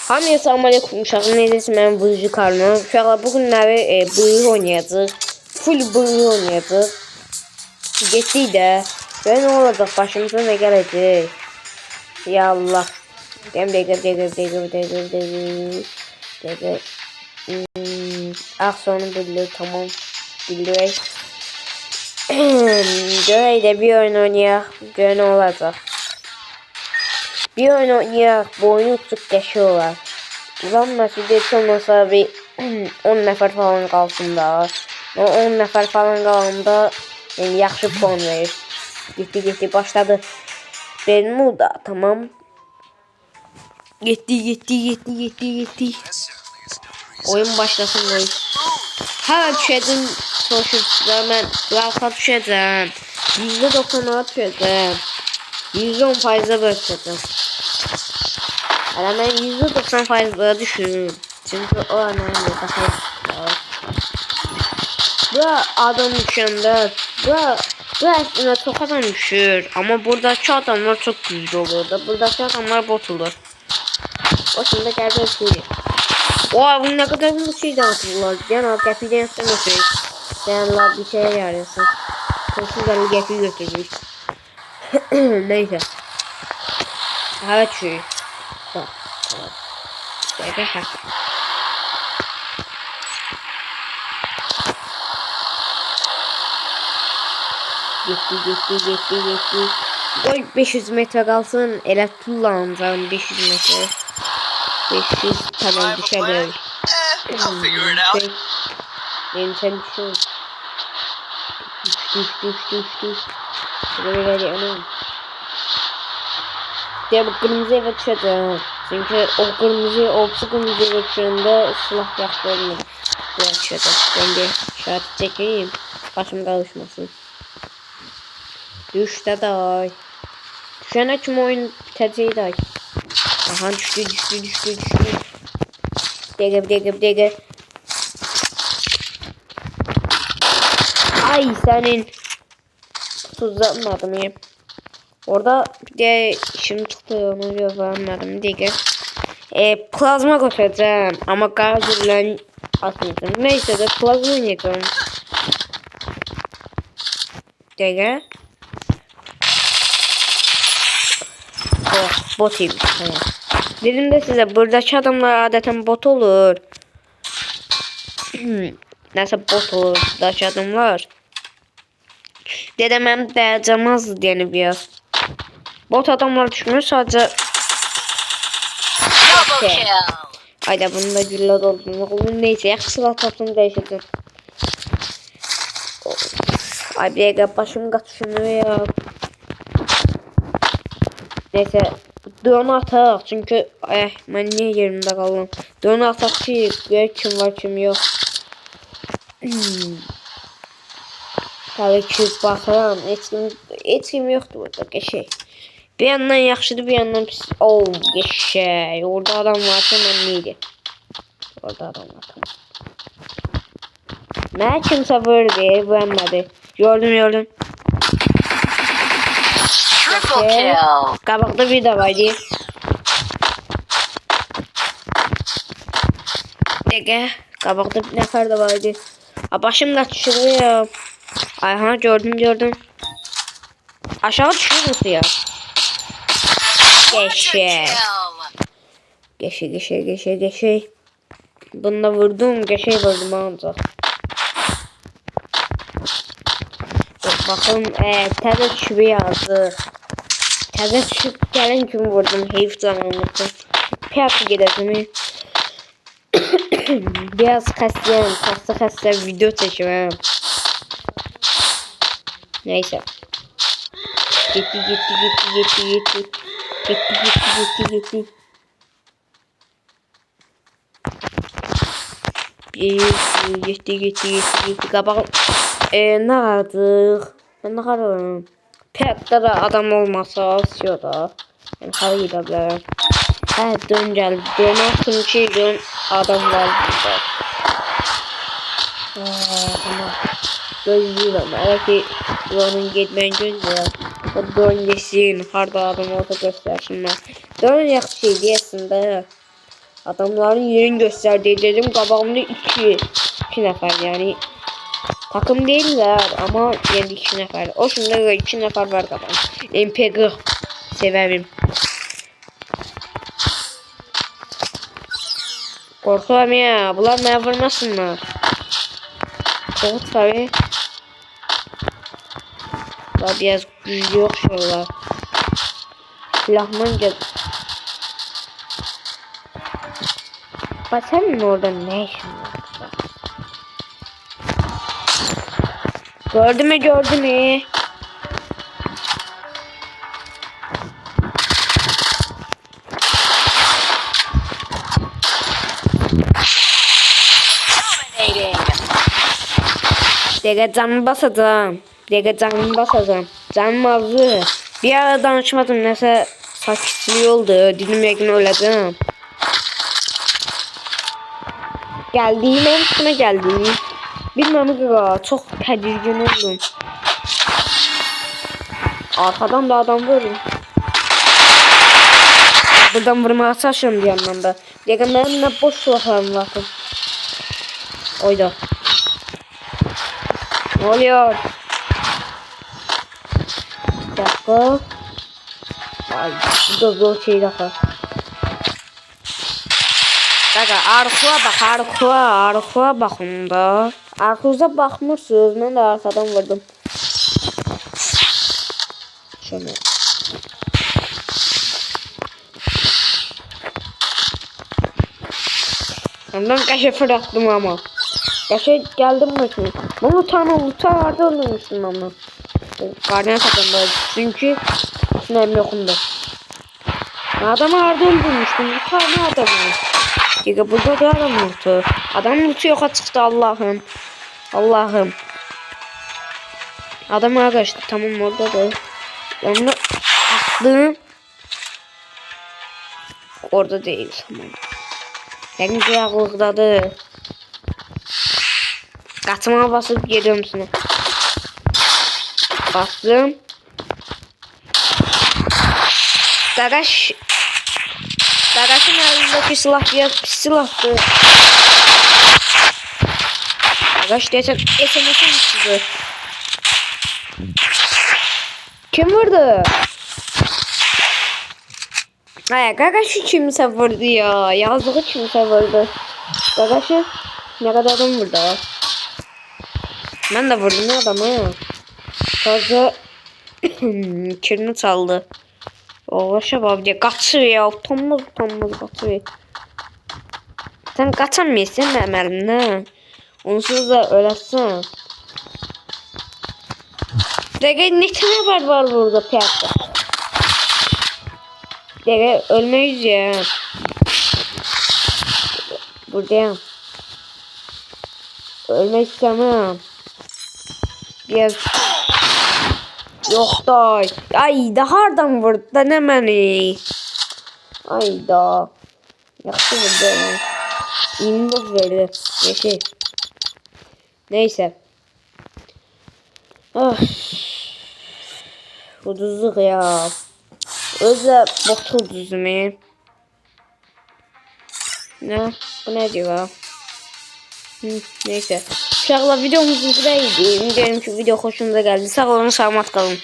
Hamıya salam aleyküm uşaqlar. Necəsiniz? Mən Buyucu Karno. Uşaqlar bu günləri buyuq oynayacağıq. Full buyuq oynayacağıq. Getdik də. Və nə olacaq? Başımıza nə gələcək? Ya Allah. Dəqiqə. Sonu bildir. Tamam. Bildirək. Görək də bir oyun oynayaq. Görək nə olacaq. Bir oyun oynayaq. Bu oyunu çok qəşi olar. Uzanması heç olmasa bir 10 nəfər falan qalsın da. O 10 nəfər falan qalanda yəni yaxşı puan verir. Getdi başladı. Bermuda tamam. Getdi. Oyun başlasın oyun. Ha düşəcəm soşurlar mən rahat düşəcəm. %90'a düşəcəm. %10% bırakacağım. Ama ben %90% düşürürüm. Çünkü o önemli. Bu adam düşende bu aslında çok adam düşür. Ama buradaki adamlar çok güçlü olur da. Buradaki adamlar bot olur. O şimdi geldi şey. Oha bu ne kadar bir şey dağıtırlar. Genel kapiden sonra şey. Genel bir şey yarıyorsun. Kesin geldi gepi götürmüş. Neyse. Evet şu. Bak. Bekle. Gitti. Oy 500 metre kalsın. Elə tullanacağım 500 metre. 500 tamam düşelim. Benim sen düşün. Düş. Böyle anam. Ya bu kırmızı eve düşeceğim. Çünkü o kırmızı eve düşende silah yaklarını düşeceğim. Ben de şart çekeyim. Başım karışmasın. Düşte day. Düşene kim oyun biteceği day. Aha düştü. Dege. Ay senin. Tuzlamadım ya. Orada bir de şimdi çıktı onu görmedim diye. Plazma koşacağım ama gazla atmayacağım. Neyse de plazma oynayacağım. Diye. Oh botuymuş tamam. Dedim de size buradaki adamlar adeten bot olur. Nasıl bot olur buradaki adamlar. Dedem hem dayacamazdı yani biraz. Bot adamlar düşmüyor sadece. Ayda bunun da güller olduğunu neyse yaxşı silah tapsın değişeceğim. Ay bir dakika başım kaçışmıyor ya. Neyse drone atak çünkü ben niye yerimde kaldım. Drone atak ki kim var kim yok. Tabii ki bakalım hiç kim yoktu burada şey. Bir yandan yaxşıdır bir yandan pis. Oh geçey. Orada adam varsa ben neydi? Orada adam var tamam. Ne kimse vurdu vermedi. Gördüm. Triple kill. Kabakta bir de vardı. Dege. Kabakta bir nefer de vardı. Başım da düşürüyor. Ayha gördüm. Aşağı düşüyor ya. Geçey. Bunda vurdum ancak. Bakın təzə düşüb yazdı. Təzə düşüb gələn kimi vurdum. Heyif canlanmışdı. Piyatı gedəcəm. Biraz xəstə video çəkirəm. Neyse. Gitti. Gitti. Qabaq. Ne aldık? Ben ne kararım? Piyatta da adam olmasa asıyor da. Ben karı gidebilirim. Dön gel. Dön atın ki dön adam var burada. Ama gözlüyorum. Belki drone'un gitmeyen gözlüyorum. O drone geçsin. Harda adam olsa göstersin ben. Drone yaxşı şey diyesin de. Adamların yerini gösterdi dedim. Qabağımda iki nəfər yani. Takım değiller ama yani 2 nəfər. O şimdi 2 nəfər var qabağım. MP40 severim. Korkuyorum ya. Bunlar bana vurmasınlar. Evet tabi. Daha biraz güçlü yok şuralar. Silahman gel. Bak senin orada ne işin var? Gördü mü gördü mü? Dominating. Dege canımı basacağım. Dege canımı basacağım. Canım azı. Bir ara danışmadım. Neyse sakitçiliği oldu. Dilim yakın öleceğim. Geldiğim en üstüne geldiğim. Bilmem ya. Çok tedirgin oldum. Arkadan da adam vurdu. Buradan vurmaya çalışıyorum bir yandan da. Dege benim ne boş silahlarım var. Oyda. Ne oluyor? Bir dakika. Ay, bu da zor şey daha. Dakika, arkaya bakın da. Arkanıza bakmırsınız, ben de arkadan vurdum. Şöyle. Ondan kaşe fırlattım ama. Kaşe geldim bakayım. Bunu utanardı öldürmüştüm ama. Gardiyan takımda çünkü sinem yokumdu. Adamı harda öldürmüştüm. Bir tane adamı. Diye burada da adam yoktu. Adam yoktu yoka çıktı Allah'ım. Allah'ım. Adam arkadaşlar tamam orada da. Onu attım. Orada değil tamam. Bence yaklıkladı. Kaçmaya basıp geliyorum sana. Bastım. Dagaşın elindeki silah biraz pis silahtı. Dagaş desen SMS'e gitti. Kim vurdu? Ay Gagaş'ı kimse vurdu ya. Yazdığı kimse vurdu. Gagaş'ı ne kadar adam vurdu. Ben de vurdum adamı. Fazla kirini çaldı. Oğlaşa bak diye kaçıyor ya. Utanmaz kaçıyor. Sen kaçamıyorsun Ömer'imden. Onsuz da ölesin. Dege ne tane var burada piyasa. Dege ölmeyiz ya. Buradayım. Ölmek istemem. Biraz yok da. Ay daha hardan vurdu denemeni. Ay da. Yaxşı vurdu. İmdat verdi. Yeşil. Neyse. Ah. Uduzluk ya. Özle boktul düzümü. Ne? Bu ne diyor? Neyse. Uşaqlar videomuzun bu da idi. Ümid edirəm ki video xoşunuza gəldi. Sağ olun, salamat qalın.